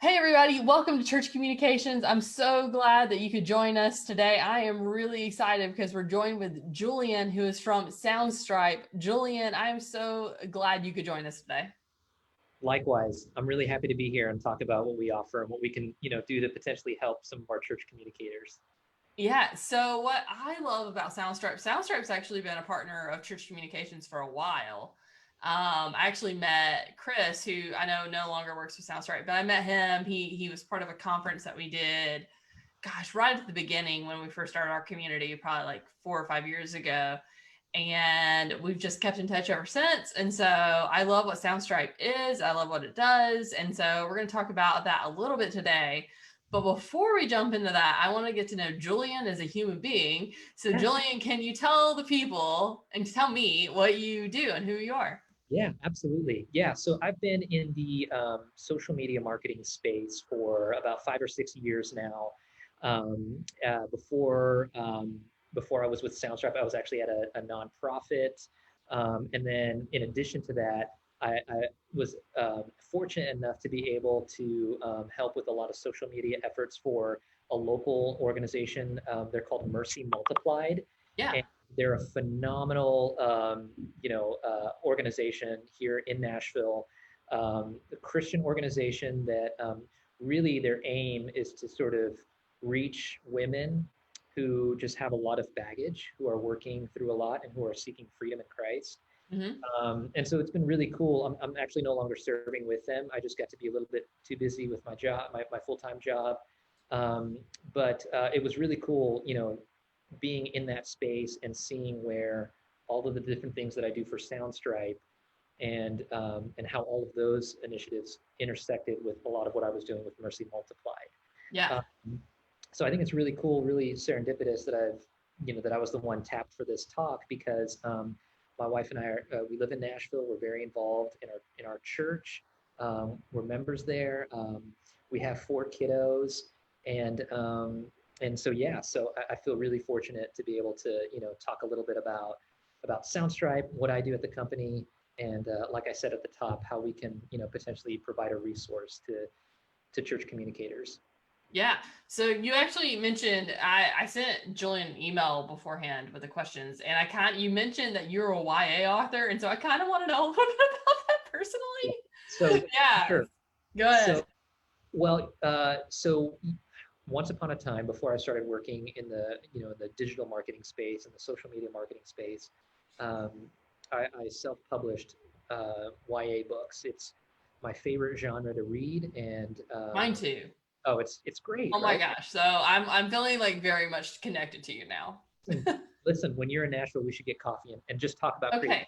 Hey everybody, welcome to Church Communications. I'm so glad that you could join us today. I am really excited because we're joined with Julian, who is from Soundstripe. Julian, I'm so glad you could join us today. Likewise, I'm really happy to be here and talk about what we offer and what we can, do to potentially help some of our church communicators. Yeah, so what I love about Soundstripe's actually been a partner of Church Communications for a while. I actually met Chris, who I know no longer works with Soundstripe, but I met him. He was part of a conference that we did, gosh, right at the beginning when we first started our community, probably like 4 or 5 years ago. And we've just kept in touch ever since. And so I love what Soundstripe is. I love what it does. And so we're going to talk about that a little bit today. But before we jump into that, I want to get to know Julian as a human being. So, Yeah, Julian, can you tell the people and tell me what you do and who you are? yeah, absolutely. Yeah, so I've been in the social media marketing space for about 5 or 6 years now. Before I was with Soundstripe, I was actually at a nonprofit. And then in addition to that, I was fortunate enough to be able to help with a lot of social media efforts for a local organization. They're called Mercy Multiplied. Yeah. And they're a phenomenal, organization here in Nashville, a Christian organization that really their aim is to sort of reach women who just have a lot of baggage, who are working through a lot and who are seeking freedom in Christ. Mm-hmm. And so it's been really cool. I'm actually no longer serving with them. I just got to be a little bit too busy with my job, my full-time job. Um, but it was really cool, being in that space and seeing where all of the different things that I do for Soundstripe and how all of those initiatives intersected with a lot of what I was doing with Mercy Multiplied. Yeah. Um, so I think it's really cool, really serendipitous that that I was the one tapped for this talk because my wife and I we live in Nashville. We're very involved in our church. We're members there. We have 4 kiddos, and um, and so yeah, so I feel really fortunate to be able to talk a little bit about Soundstripe, what I do at the company, and like I said at the top, how we can potentially provide a resource to church communicators. Yeah. So you actually mentioned I sent Julian an email beforehand with the questions, and you mentioned that you're a YA author, and so I kind of want to know a little bit about that Yeah. personally. So Yeah. sure. Go ahead. So so once upon a time, before I started working in the digital marketing space and the social media marketing space, um, I self-published YA books. It's my favorite genre to read, and Mine too. oh, it's great, Oh my right? gosh. So I'm feeling like very much connected to you now. Listen, listen, when you're in Nashville, we should get coffee and just talk about creative. Okay.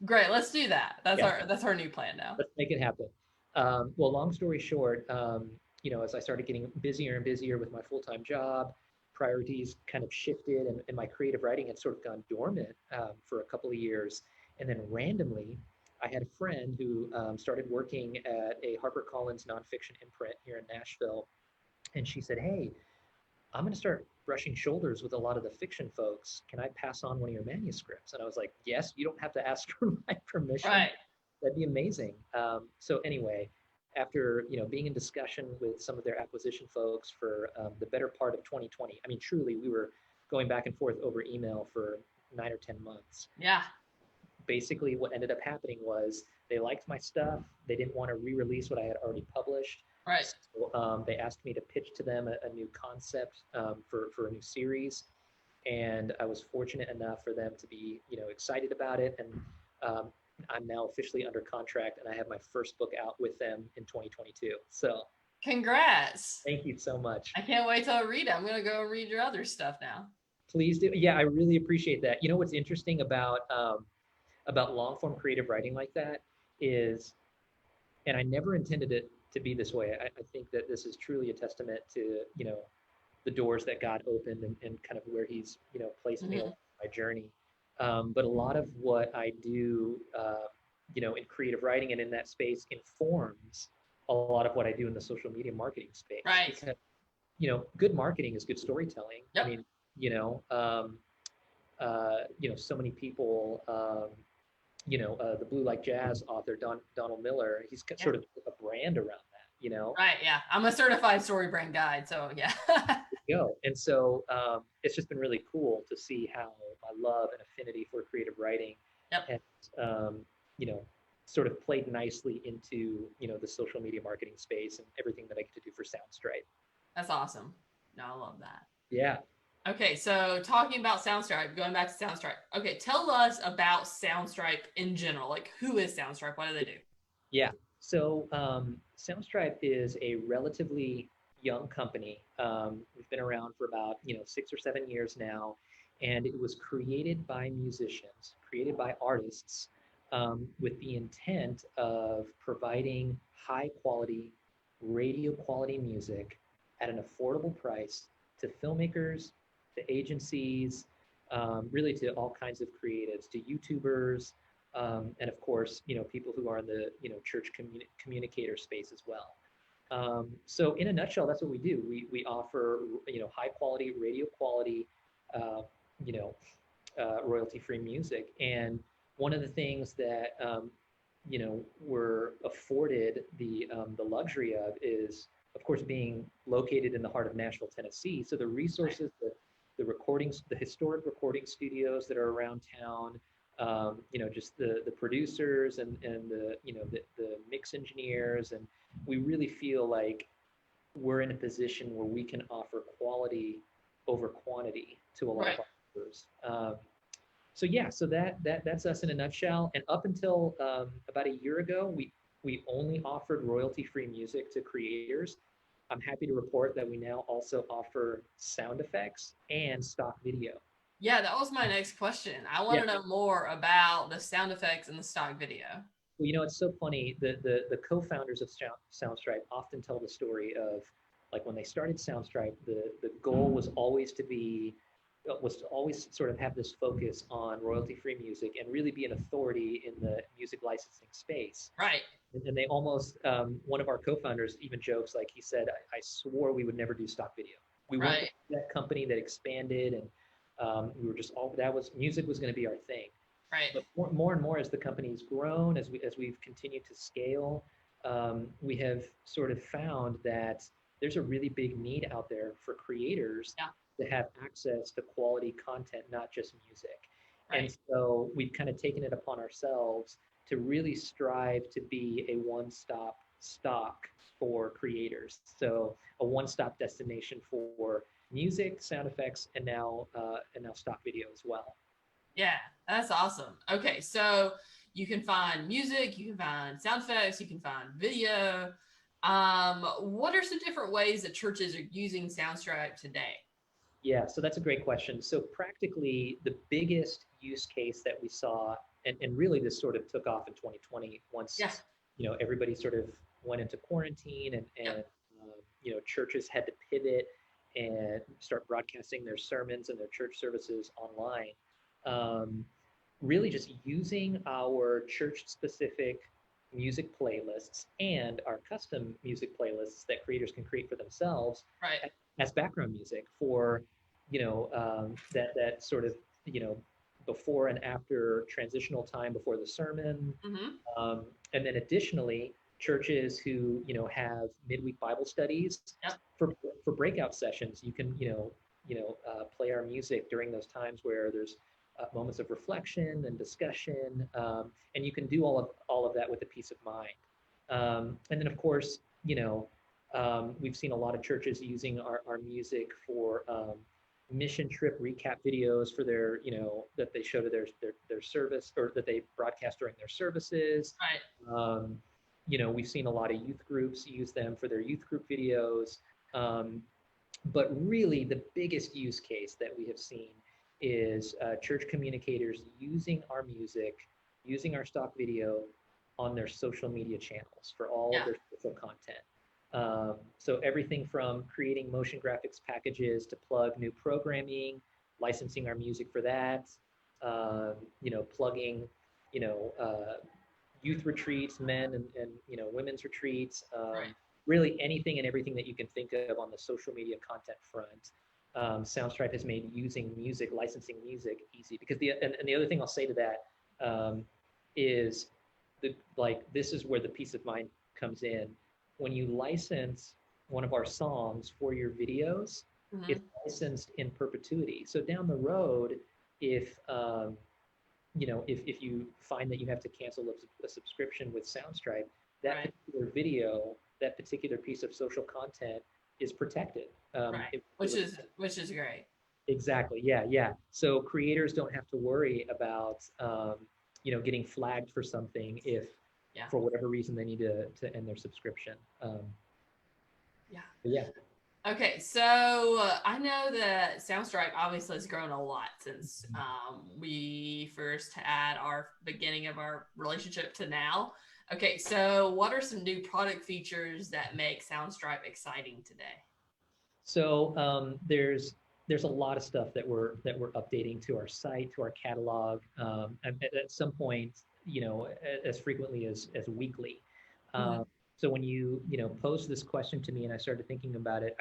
Great. Let's do that. Yeah, That's our new plan now. let's make it happen. Well, long story short, as I started getting busier and busier with my full-time job, priorities kind of shifted, and my creative writing had sort of gone dormant for a couple of years. And then randomly, I had a friend who started working at a HarperCollins nonfiction imprint here in Nashville, and she said, "Hey, I'm going to start brushing shoulders with a lot of the fiction folks. Can I pass on one of your manuscripts?" And I was like, "Yes, you don't have to ask for my permission. Right. That'd be amazing." So anyway, after being in discussion with some of their acquisition folks for the better part of 2020, I mean, truly, we were going back and forth over email for 9 or 10 months. Yeah. Basically, what ended up happening was they liked my stuff. They didn't want to re-release what I had already published. Right. So they asked me to pitch to them a new concept for a new series, and I was fortunate enough for them to be excited about it. And um, I'm now officially under contract, and I have my first book out with them in 2022. So Congrats. thank you so much. I can't wait till I read it. I'm gonna go read your other stuff now. Please do. Yeah, I really appreciate that. You know what's interesting about long form creative writing like that is, and I never intended it to be this way. I think that this is truly a testament to the doors that God opened and kind of where He's placed me on Mm-hmm. my journey. But a lot of what I do, in creative writing and in that space informs a lot of what I do in the social media marketing space Right. because good marketing is good storytelling. I Yep. mean, so many people. The Blue Like Jazz author Donald Miller, he's got Yeah. sort of a brand around that. you know? Right. Yeah. I'm a certified story brand guide. So yeah. Go. And so it's just been really cool to see how my love and affinity for creative writing Yep. has, you know, sort of played nicely into, you know, the social media marketing space and everything that I get to do for Soundstripe. That's awesome. No, I love that. Yeah. Okay, so talking about Soundstripe, going back to Soundstripe. Okay, tell us about Soundstripe in general. Like, who is Soundstripe? What do they do? Yeah. So Soundstripe is a relatively young company. We've been around for about 6 or 7 years now, and it was created by musicians, created by artists, with the intent of providing high quality, radio quality music at an affordable price to filmmakers, to agencies, really to all kinds of creatives, to YouTubers, and of course, people who are in the church communicator space as well. So in a nutshell, that's what we do. We offer high quality, radio quality, uh, you know royalty free music. And one of the things that we're afforded the luxury of is, of course, being located in the heart of Nashville, Tennessee. So the resources, the recordings, the historic recording studios that are around town, just the producers and the mix engineers, and we really feel like we're in a position where we can offer quality over quantity to a lot of our members. So yeah, so that's us in a nutshell. And up until about a year ago, we only offered royalty-free music to creators. I'm happy to report that we now also offer sound effects and stock video. Yeah, that was my next question. I want to know more about the sound effects and the stock video. Well, it's so funny. The co-founders of Soundstripe often tell the story of, like, when they started Soundstripe, the goal was always to always sort of have this focus on royalty-free music and really be an authority in the music licensing space. Right. And they almost, one of our co-founders even jokes, like he said, I swore we would never do stock video. We weren't that company that expanded, and we were just music was going to be our thing. Right. But more and more as the company's grown, as we've continued to scale, we have sort of found that there's a really big need out there for creators to have access to quality content, not just music. Right. And so we've kind of taken it upon ourselves to really strive to be a one-stop stock for creators. So a one-stop destination for music, sound effects, and now stock video as well. Yeah, that's awesome. Okay, so you can find music, you can find sound effects, you can find video. What are some different ways that churches are using Soundstripe today? Yeah, so that's a great question. So practically the biggest use case that we saw, and really this sort of took off in 2020 once everybody sort of went into quarantine and churches had to pivot and start broadcasting their sermons and their church services online. Really just using our church-specific music playlists and our custom music playlists that creators can create for themselves as background music for, that sort of, before and after transitional time before the sermon. Mm-hmm. And then additionally, churches who, have midweek Bible studies for breakout sessions, you can, play our music during those times where there's moments of reflection and discussion, and you can do all of that with a peace of mind. And then, of course, we've seen a lot of churches using our music for mission trip recap videos for their, that they show to their service, or that they broadcast during their services. Right. We've seen a lot of youth groups use them for their youth group videos. But really, the biggest use case that we have seen is church communicators using our music, using our stock video on their social media channels for all of their social content. So everything from creating motion graphics packages to plug new programming, licensing our music for that, plugging, youth retreats, men and women's retreats, really anything and everything that you can think of on the social media content front. Soundstripe has made using music, licensing music easy, because the other thing I'll say to that is this is where the peace of mind comes in. when you license one of our songs for your videos, it's Hmm. licensed in perpetuity. So down the road, if if you find that you have to cancel a subscription with Soundstripe, that Right. particular video, that particular piece of social content is protected. Right. It was Which is great. exactly, yeah, yeah. So creators don't have to worry about getting flagged for something if Yeah. for whatever reason they need to end their subscription. Yeah. Yeah. Okay, so I know that Soundstripe obviously has grown a lot since we first had our beginning of our relationship to now. Okay, so what are some new product features that make Soundstripe exciting today? So there's a lot of stuff that we're updating to our site, to our catalog, at some point, as frequently as weekly. Um, Hmm. so when you posed this question to me and I started thinking about it,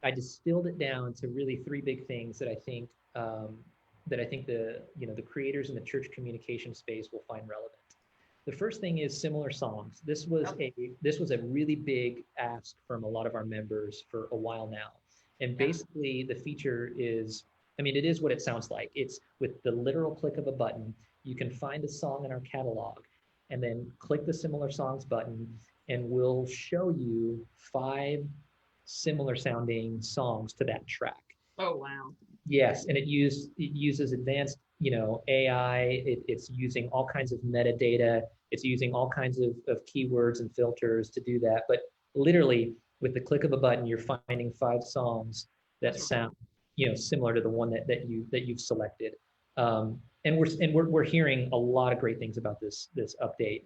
I distilled it down to really three big things that I think the creators in the church communication space will find relevant. The first thing is similar songs. Yep. This was a really big ask from a lot of our members for a while now. And Yeah. basically the feature is, I mean, it is what it sounds like. It's with the literal click of a button, you can find a song in our catalog and then click the similar songs button and we'll show you five similar sounding songs to that track. Oh wow. Yes, and it uses advanced, AI. It's using all kinds of metadata. It's using all kinds of keywords and filters to do that. But literally, with the click of a button, you're finding five songs that That's really sound, cool. similar to the one that you've selected. And we're hearing a lot of great things about this update.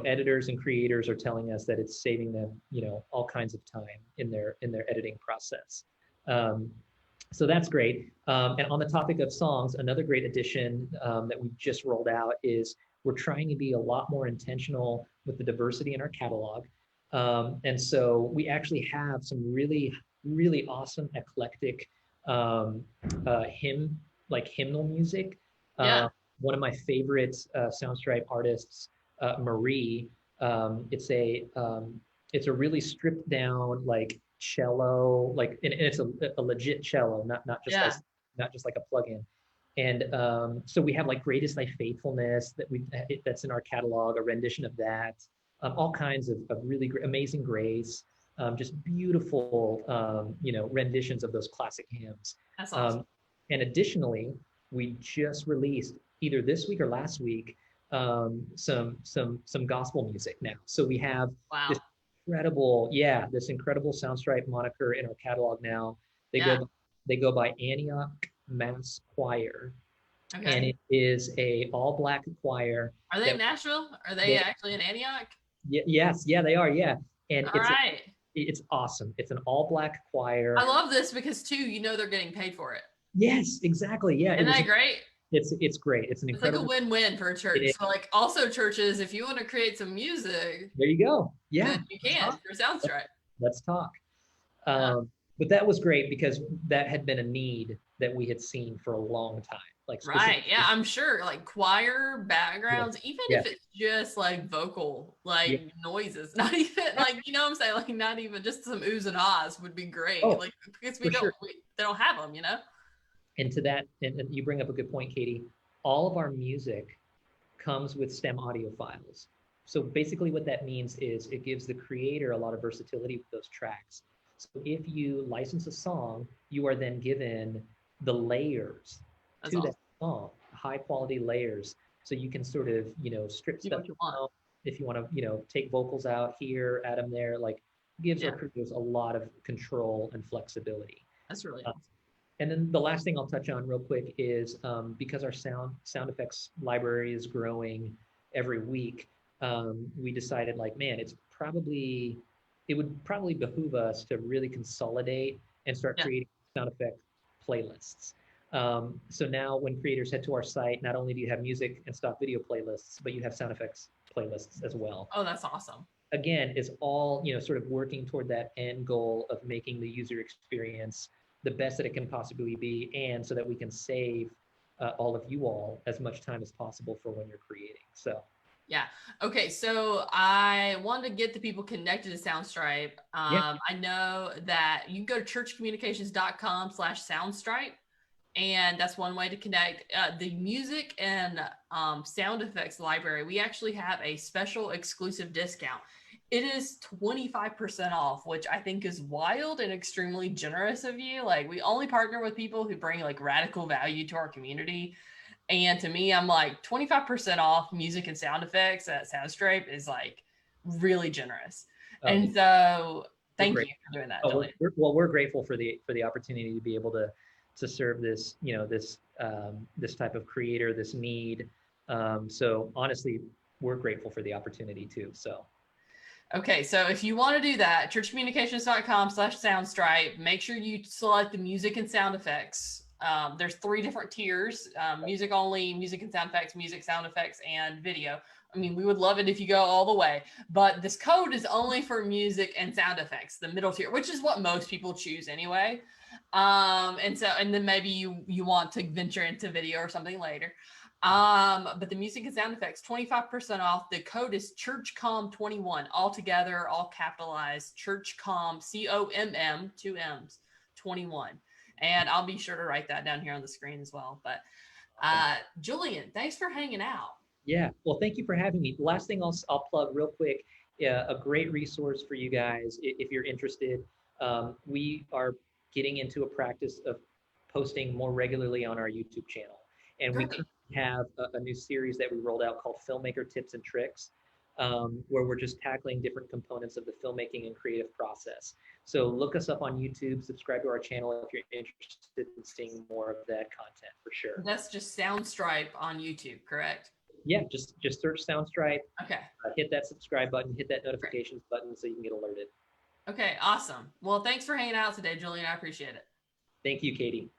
Editors and creators are telling us that it's saving them, all kinds of time in their editing process. Um, so that's great. And on the topic of songs, another great addition that we just rolled out is we're trying to be a lot more intentional with the diversity in our catalog. And so we actually have some really, really awesome eclectic um, hymnal music. Uh, Yeah. one of my favorite Soundstripe artists, Marie. It's a really stripped down like cello, and it's a legit cello, Yeah. not just like a plugin. And so we have like Greatest Thy Faithfulness that's in our catalog, a rendition of that, all kinds of really amazing grace, just beautiful renditions of those classic hymns. That's awesome. Um, and additionally, we just released either this week or last week some gospel music now. So we have this Wow. this incredible Soundstripe moniker in our catalog now. They Yeah. go they go by Antioch Mass Choir, and Okay. it is a all black choir Are they in that Nashville? Are they they actually in Antioch? yes, yeah, they are, yeah. And All right. it's awesome. It's an all black choir. I love this because too, they're getting paid for it. Yes, exactly. Yeah, Isn't that great? it's great. It's an It's like a incredible win-win for a it church. is. So like also churches, if you want to create some music, There you go. then Yeah, you let's can. talk. Your sounds right. Let's talk. Yeah. But that was great because that had been a need that we had seen for a long time, like Right. Yeah, specifically. I'm sure like choir Yeah, backgrounds, even yeah, if it's just like vocal, yeah. like noises, not even like, what I'm saying, like not even just some oohs and ahs would be great. Oh, Like because for sure. they don't have them. And to that, and you bring up a good point, Katie. All of our music comes with stem audio files. So basically what that means is it gives the creator a lot of versatility with those tracks. So if you license a song, you are then given the layers That's to that awesome. song, high quality layers. So you can sort of, strip Do stuff what you want. out. If you want to, take vocals out here, add them there, like gives our Yeah, creators a lot of control and flexibility. that's really Uh, awesome. and then the last thing I'll touch on real quick is because our sound effects library is growing every week, we decided like, man, it would probably behoove us to really consolidate and start Yeah. creating sound effect playlists. So now when creators head to our site, not only do you have music and stock video playlists, but you have sound effects playlists as well. Oh, that's awesome. Again, is all sort of working toward that end goal of making the user experience the best that it can possibly be, and so that we can save all of you all as much time as possible for when you're creating. So Yeah. Okay. So I wanted to get the people connected to Soundstripe. Yeah. I know that you can go to churchcommunications.com/Soundstripe, and that's one way to connect. The music and sound effects library, we actually have a special exclusive discount. It is 25% off, which I think is wild and extremely generous of you. Like, we only partner with people who bring like radical value to our community. And to me, I'm like 25% off music and sound effects at Soundstripe is like really generous. Oh, And so we're thank great. you for doing that, Oh, Julian. we're grateful for the opportunity to be able to serve this, this type of creator, this need. So honestly, we're grateful for the opportunity too. So Okay, so if you want to do that, churchcommunications.com/Soundstripe, make sure you select the music and sound effects. There's 3 different tiers: music only, music and sound effects, music, sound effects, and video. I mean, we would love it if you go all the way, but this code is only for music and sound effects, the middle tier, which is what most people choose anyway. And then maybe you want to venture into video or something later. But the music and sound effects, 25% off. The code is ChurchComm21, all together, all capitalized. ChurchComm, COMM, 2 M's, 21. And I'll be sure to write that down here on the screen as well. But Julian, thanks for hanging out. yeah, well, thank you for having me. The last thing I'll plug real quick, a great resource for you guys if you're interested. We are getting into a practice of posting more regularly on our YouTube channel, and we Great. currently have a new series that we rolled out called Filmmaker Tips and Tricks, where we're just tackling different components of the filmmaking and creative process. So look us up on YouTube, subscribe to our channel if you're interested in seeing more of that content for sure. That's just Soundstripe on YouTube, correct? Yeah, just search Soundstripe, Okay. hit that subscribe button, hit that Great. notifications button so you can get alerted. Okay, awesome. Well, thanks for hanging out today, Julian. I appreciate it. Thank you, Katie.